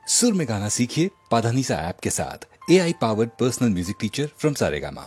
सुर में गाना सीखिए पाधानीसा ऐप के साथ। AI powered personal music teacher from Saregama.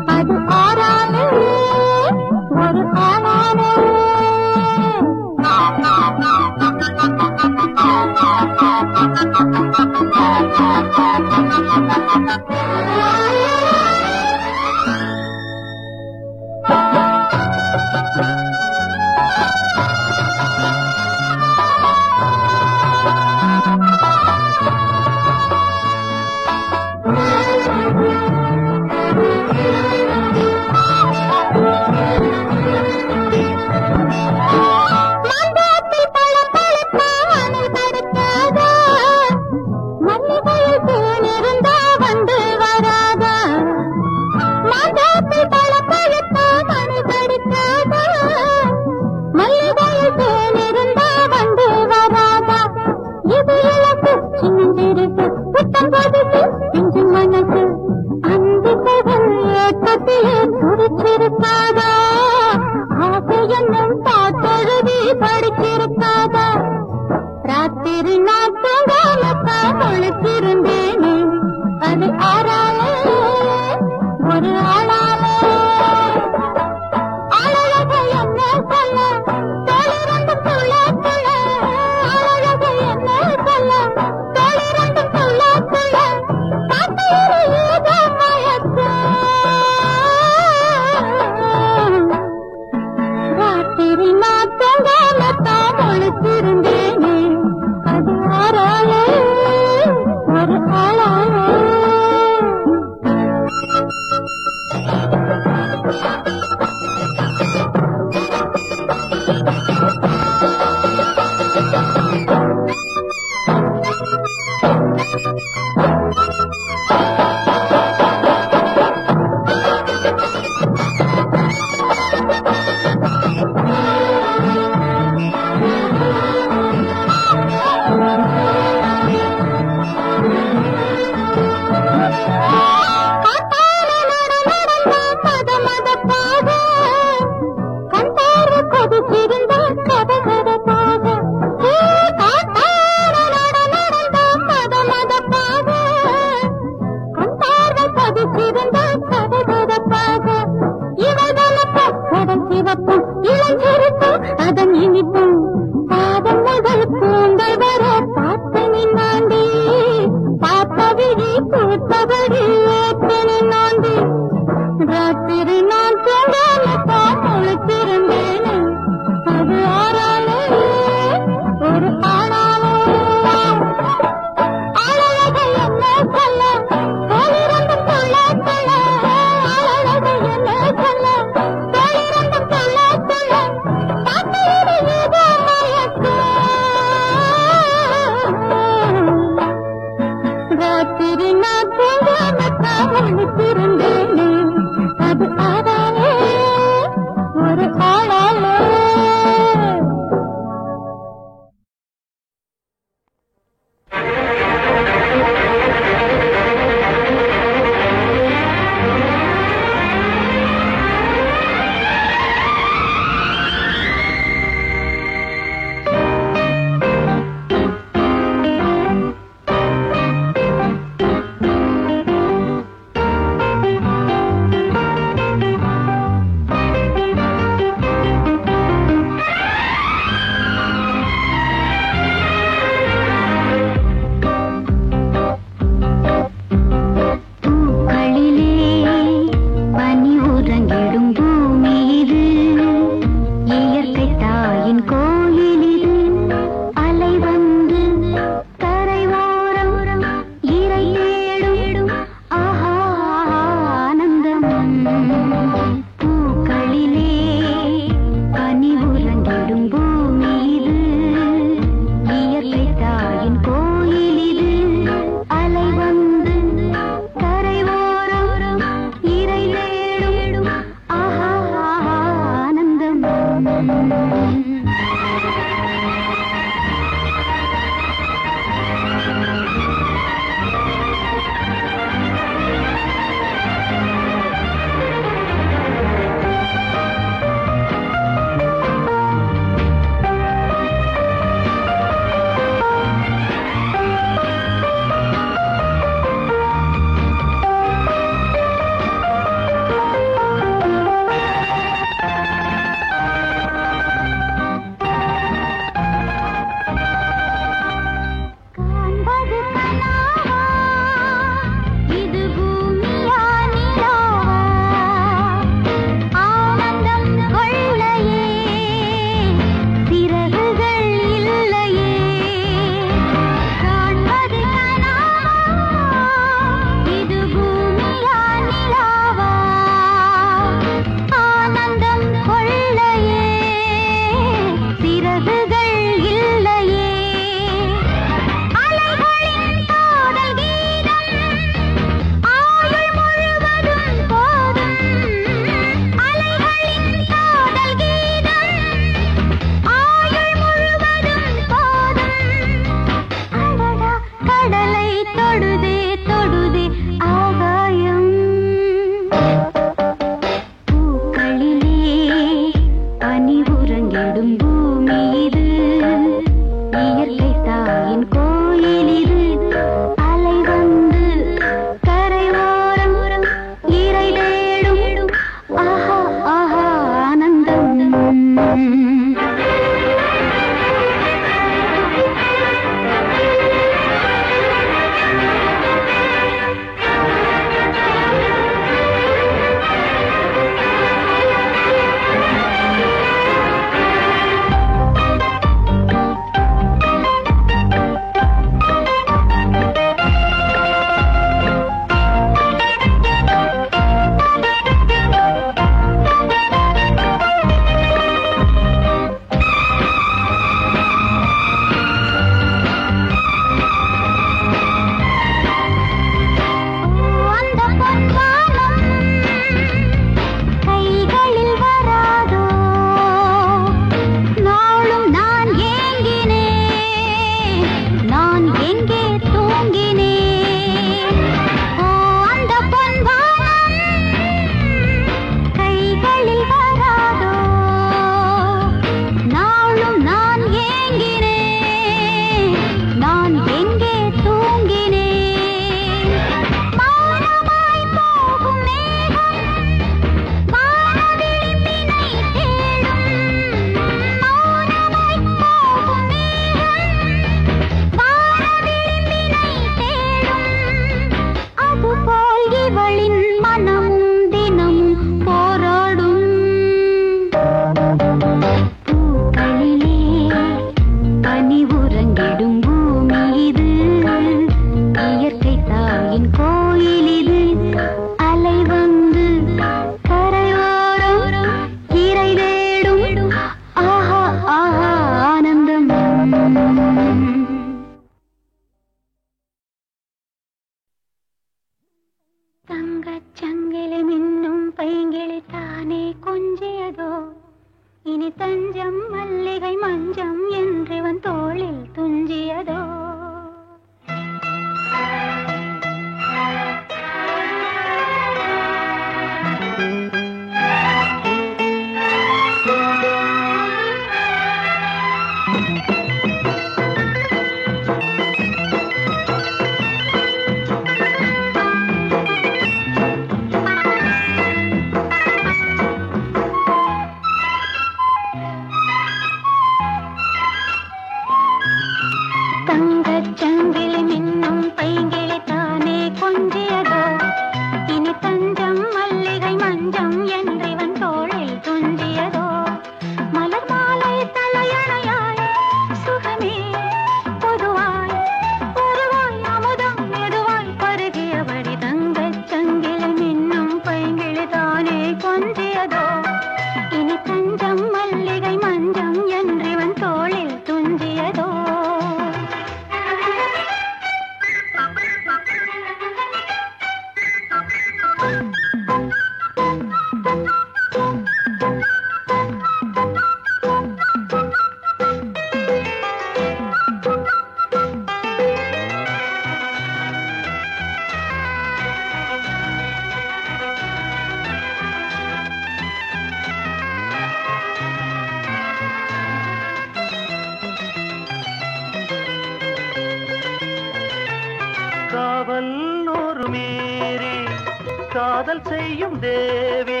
காதல் செய்யும் தேவி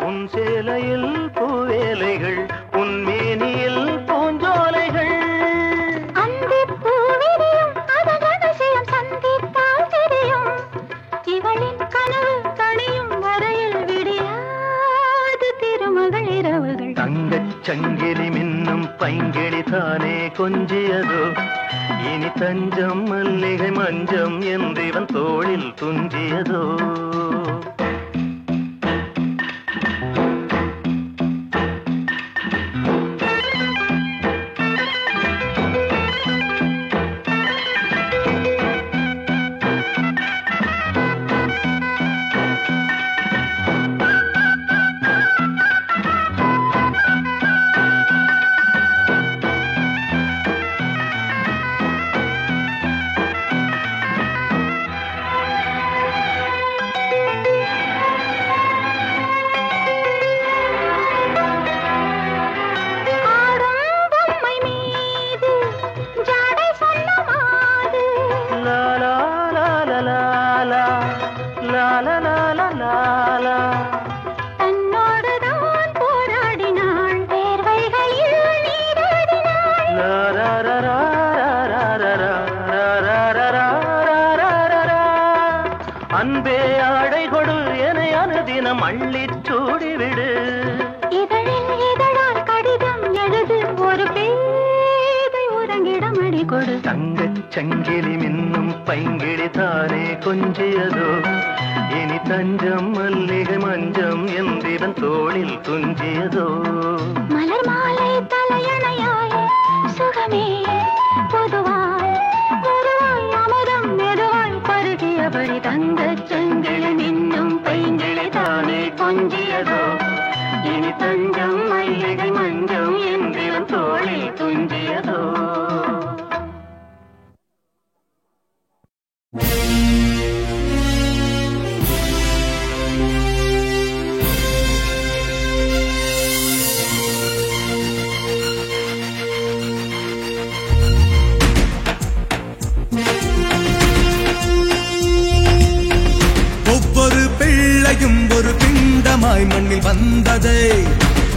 உன் சேலையில் பூவேலைகள் உன் மேனியில் பூஞ்சோலைகள் அந்தி பூவிரியும் அதகதிசயம் சந்தித்தால் தெரியும் இவளின் கனவு தனியும் வரையில் விடியாது திருமகள் இரவுகள் தங்கச் சங்கிலி மின்னும் பைங்கிளி தானே கொஞ்சியதோ இனி தஞ்சம் மல்லிகை மஞ்சம் என்றிவன் தோளில் துஞ்சியதோ தன்னோடுதான் போராடினாள் வேர்வைகளில் நீராடினாள் அன்பே ஆடை கொடு என அனுதினம் அள்ளிச் சூடிவிடு இதழில் இதழால் கடிதம் எழுது ஒரு பேதை உறங்கிடம் அடி கொடு தங்கச் சங்கிலி மின்னும் பைங்கிளி தானே கொஞ்சியதோ இனி தஞ்சம் மல்லிகை மஞ்சம் என்றிவன் தோளில் துஞ்சியதோ மலர் மாலை தலையணையாய் சுகமே பொதுவாய் வருவாய் அமுதம் மெதுவாய் பருகியபடி தங்கச் சங்கிலி மின்னும் பைங்கிளி தானே கொஞ்சியதோ இனி தஞ்சம் மல்லிகை மஞ்சம் என்றிவன் தோளில் துஞ்சியதோ ஒவ்வொரு பிள்ளையும் ஒரு பிண்டமாய் மண்ணில் வந்ததே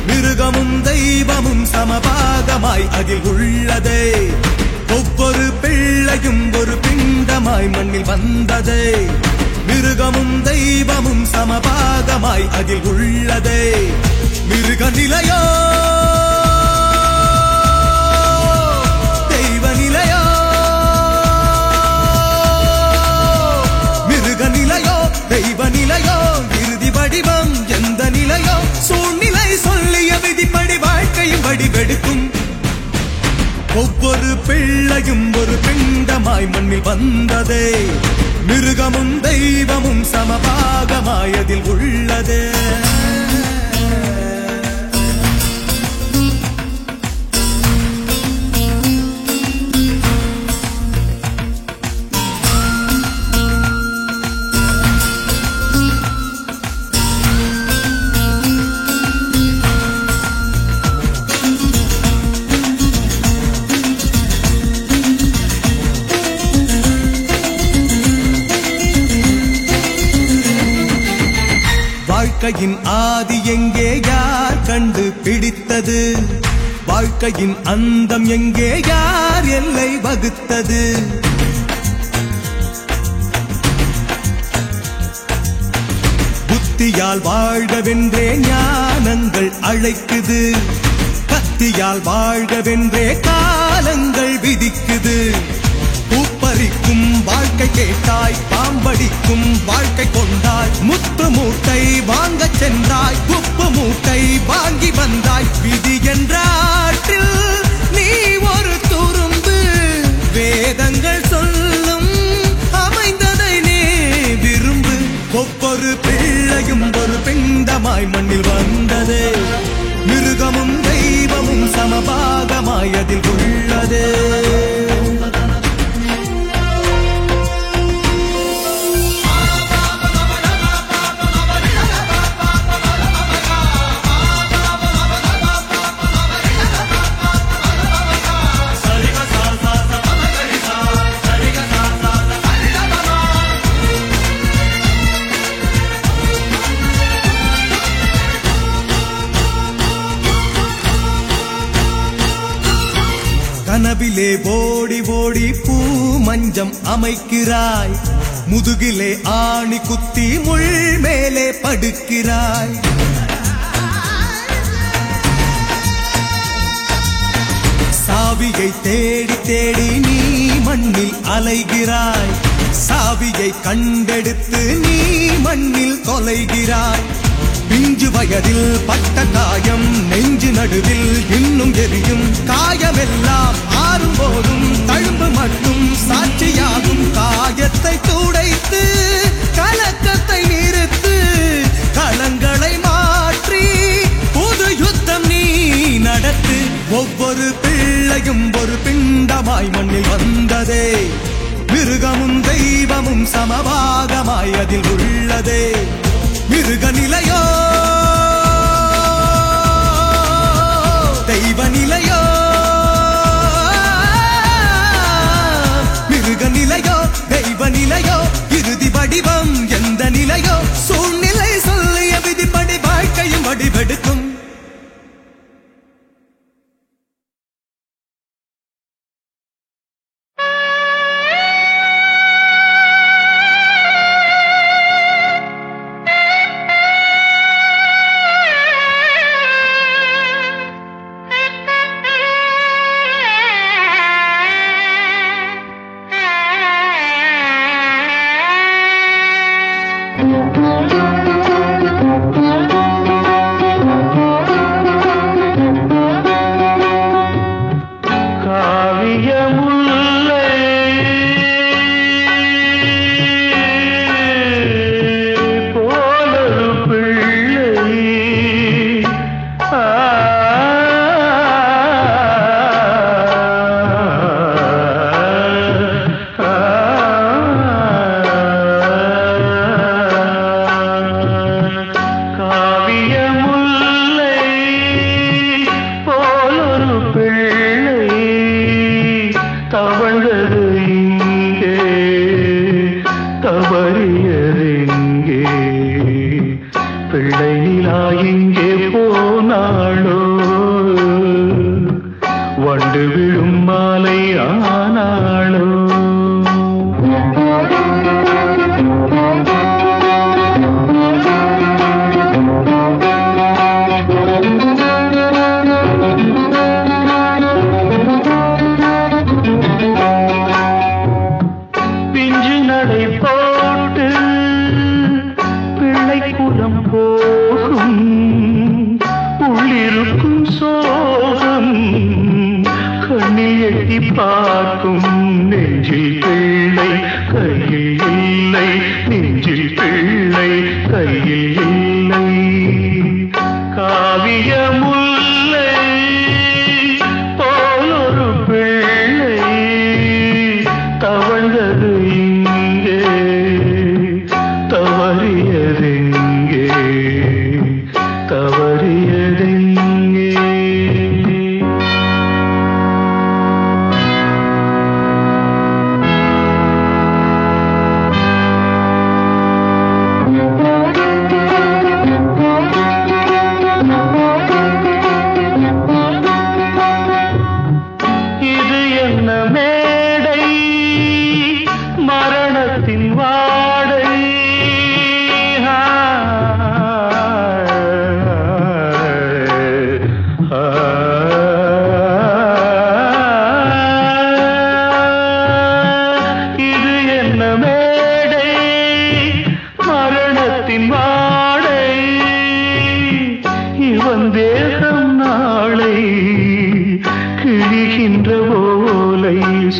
மிருகமும் தெய்வமும் சமபாகமாய் அதில் உள்ளதே ஒவ்வொரு பிள்ளையும் ஒரு பிண்டமாய் மண்ணில் வந்ததே மிருகமும் தெய்வமும் சமபாகமாய் அதில் உள்ளதே மிருக நிலையோ தெய்வ நிலையோ மிருக நிலையோ தெய்வ நிலையோ இறுதி வடிவம் எந்த நிலையோ சூழ்நிலை சொல்லிய விதிப்படி வாழ்க்கையும் வடிவெடுக்கும் ஒவ்வொரு பிள்ளையும் ஒரு பிண்டமாய் மண்ணில் வந்ததே மிருகமும் தெய்வமும் சமபாகமாய் அதில் உள்ளதே வாழ்க்கையின் ஆதி எங்கே யார் கண்டு பிடித்தது வாழ்க்கையின் அந்தம் எங்கே யார் எல்லை வகுத்தது புத்தியால் வாழ்கவென்றே ஞானங்கள் அழைக்குது கத்தியால் வாழ்கவென்றே காலங்கள் விதிக்குது பூப்பறிக்கும் வாழ்க்கை கேட்டாய் பாம்படிக்கும் வாழ்க்கை கொண்டாய் முத்து மூட்டை வாங்க சென்றாய் உப்பு மூட்டை வாங்கி வந்தாய் விதி என்ற ஆற்றில் நீ ஒரு துரும்பு வேதங்கள் சொல்லும் அமைந்ததை நீ விரும்பு ஒவ்வொரு பிள்ளையும் ஒரு பிண்டமாய் மண்ணில் வந்ததே மிருகமும் தெய்வமும் சமபாகமாய் அதில் உள்ளதே கனவிலே ஓடி ஓடி பூ மஞ்சம் அமைக்கிறாய் முதுகிலே ஆணி குத்தி முள் மேலே படுக்கிறாய் சாவியை தேடி தேடி நீ மண்ணில் அலைகிறாய் சாவியை கண்டெடுத்து நீ மண்ணில் தொலைகிறாய் பிஞ்சு வயதில் பட்ட காயம் நெஞ்சு நடுவில் இன்னும் எரியும் காயமெல்லாம் ஆறும் போதும் தழும்பு மட்டும் சாட்சியாகும் காயத்தை துடைத்து கலக்கத்தை நிறுத்து களங்களை மாற்றி புது யுத்தம் நீ நடத்து ஒவ்வொரு பிள்ளையும் ஒரு பிண்டமாய் மண்ணில் வந்ததே மிருகமும் தெய்வமும் சமபாகமாய் அதில் உள்ளதே மிருக நிலையோ தெய்வ நிலையோ மிருக நிலையோ தெய்வ நிலையோ இறுதி வடிவம் எந்த நிலையோ சூழ்நிலை சொல்லிய விதிப்படி வாழ்க்கையும் வடிவெடுக்கும்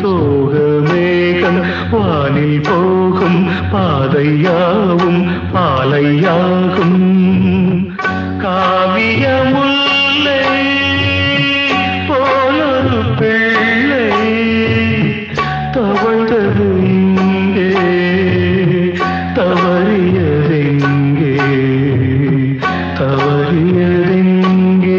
சோகமேகம் வானில் போகும் பாதையாவும் பாலையாகும் காவியமுல்லை போலொரு பிள்ளை தவழ்ந்தது இங்கே தவறியதெங்கே தவறியதெங்கே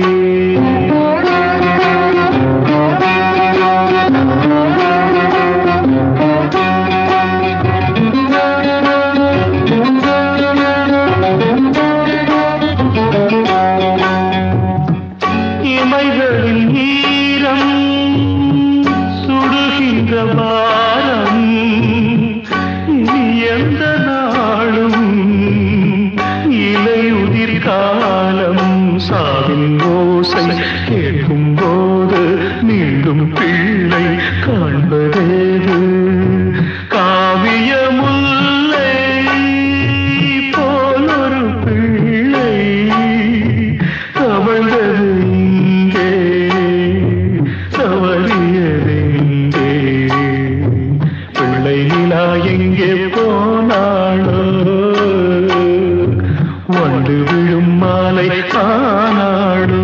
இமைகளின் ஈரம் சுடுகின்ற பாரம் இனி எந்த நாளும் இலையுதிர் காலம் சாவின் ஓசை கேட்கும் போது மீண்டும் பிள்ளை காண்பதேது காவியமுல்லை போலொரு பிள்ளை தவழ்ந்தது இங்கே தவறியதெங்கே பிள்ளை நிலா எங்கே போனாளோ வண்டு விழும் மாலை ஆனாளோ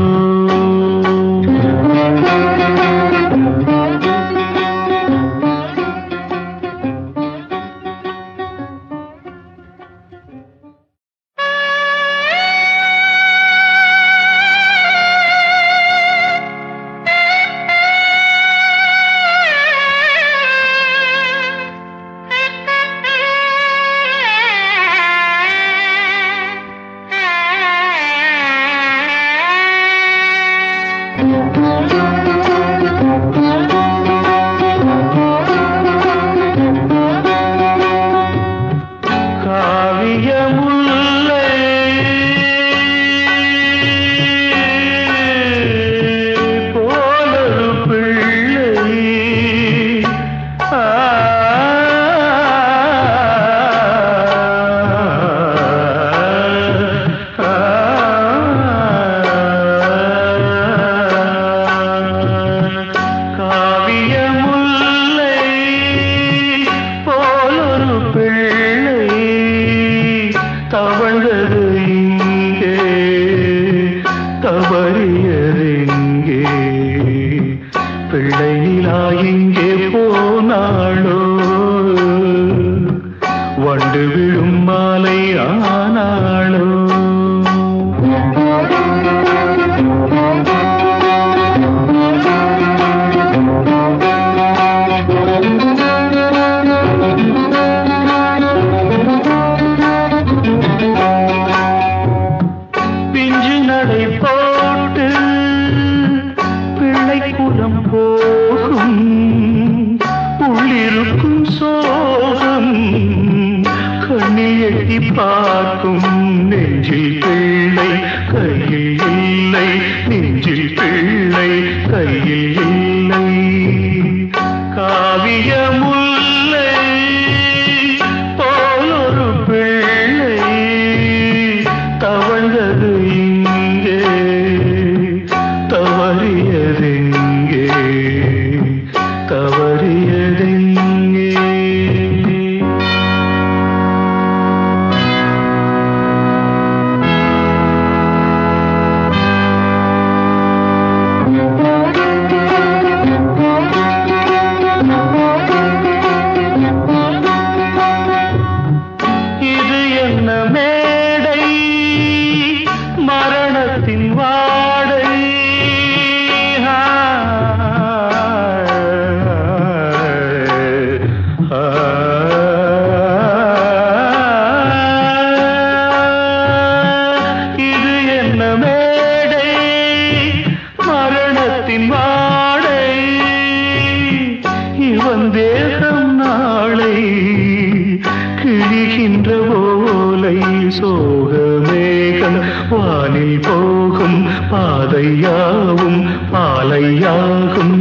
பாதையாவும் பாலையாகும்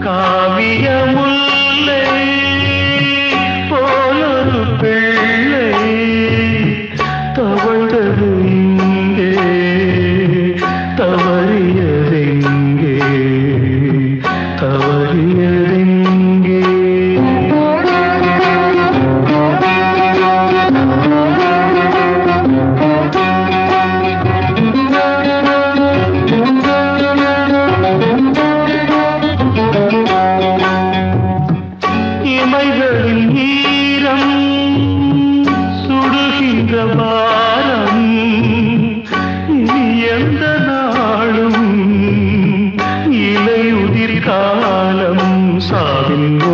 காவியமுல்லை போலொரு பிள்ளை தவழ்ந்தது இங்கே தவறியதெங்கே தவறியதெங்கே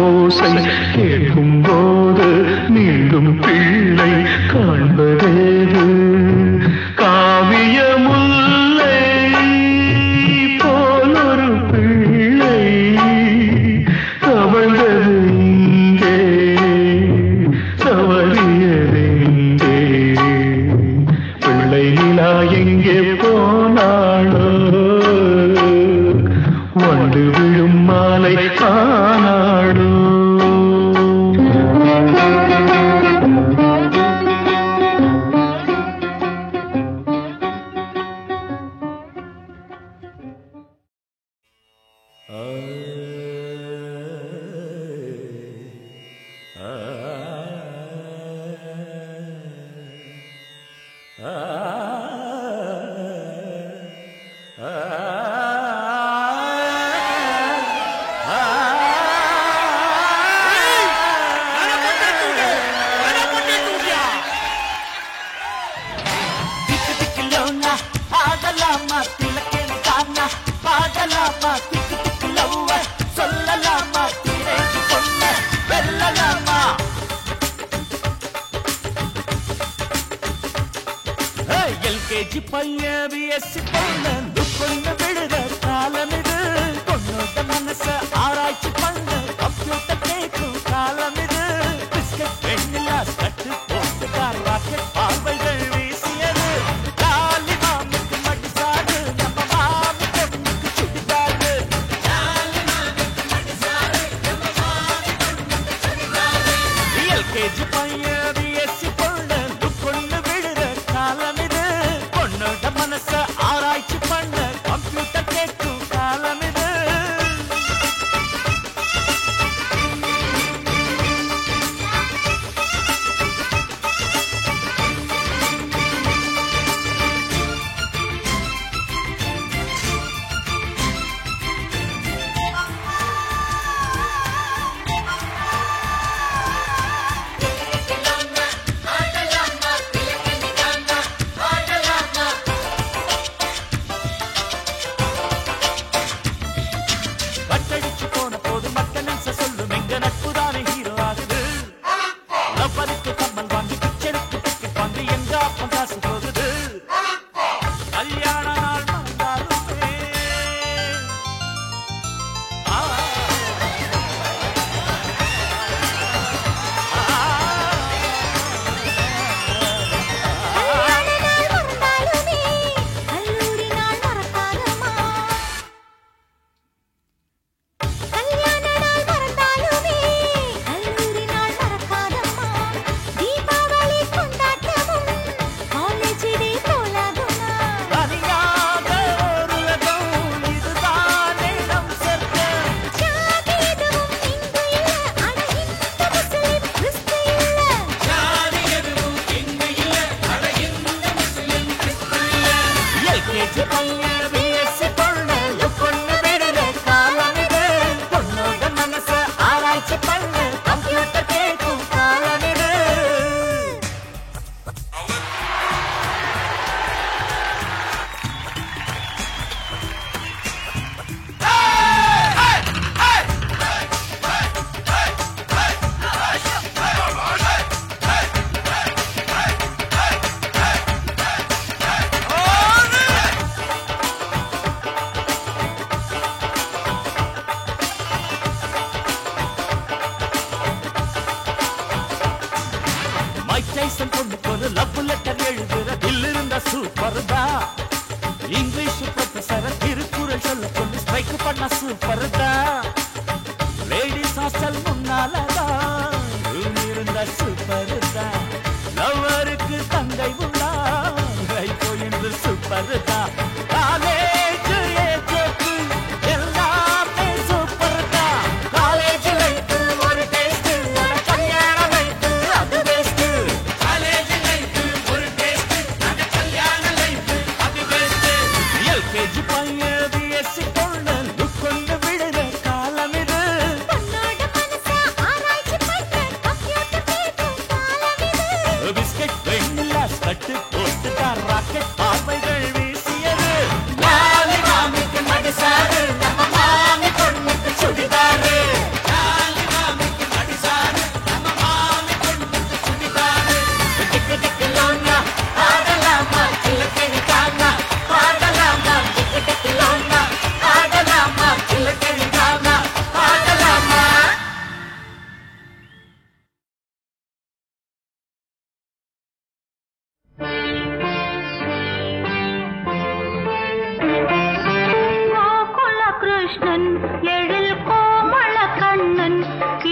ஓசை கேட்கும் போது மீண்டும் பிள்ளை காண்பதேது காவிய முல்லை போலொரு பிள்ளை தவழ்ந்தது இங்கே தவறியதெங்கே பிள்ளை நிலா எங்கே போனாளோ வண்டு விழும் மாலை ஆனாளோ LKG பையன் BSc பொண்ணு துக்கொன்னு விடுற காலம் இது பொண்ணோட மனச ஆராய்ச்சி பண்ண கம்ப்யூட்டர் கேட்கும் காலம் இது பிஸ்கட் வெண்ணிலா கட்டு போட்டுக்கார் ராக்கெட் பார்வைகள் வீசியது லாலி மாமுக்கு மடிசாரு நம்ம மாமி பொண்ணுக்கு சுடிதாரு லாலி மாமுக்கு மடிசாரு நம்ம மாமி பொண்ணுக்கு சுடிதாரு LKG பையன் BSc பொண்ணு துக்கொன்னு விடுற காலம் இது பொண்ணோட மனச ஆராய்ச்சி பண்ண கம்ப்யூட்டர் கேட்கும் காலம் இது பட்டடிச்சு போன போது மட்டனன்ஸ சொல்லும் எங்க நட்புதானே ஹீரோ ஆகுது லவ்வருக்கு கம்மல் வாங்கி பிச்செடுத்து டிக்கெட் வாங்கி எங்க அப்பன் காசு போகுது கல்யாண நாள் வந்தாலுமே தனியாக ஒரு உலகம் இதுதானே நம் சொர்க்கம் LKG பையன் BSc பொண்ணு பொண்ணு விடுற காலம் இது பொண்ணோட மனச ஆராய்ச்சி பண்ணு கம்ப்யூட்டர் கேட்கும் காலம் இது மைக் டைசன் பொண்ணுக்கு ஒரு லவ் லெட்டர் எழுதுற தில் இருந்தா சூப்பர் தான் இங்கிலீஷ் ப்ரொஃபசர் திருக்குறள் சொல்ல சொல்லி ஸ்ட்ரைக் பண்ண சூப்பர் தான் லேடிஸ் ஹாஸ்டல் முன்னாலதான் இருந்தா சூப்பர் தான் லவ்வருக்கு தங்கை உள்ளா ரைப்போ என்று சூப்பர் தான் காலேஜ் ஏஜோக்கு எல்லாமே சூப்பர் தான் காலேஜ் லைஃப் ஒரு டேஸ்ட் கல்யாண லைஃப் அது பெஸ்ட் காலேஜ் லைஃப் ஒரு டேஸ்ட் கல்யாண லைஃப் அது பெஸ்ட் LKG பையன் BSc பொண்ணு கொண்டு விடுற காலம்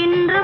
இன்று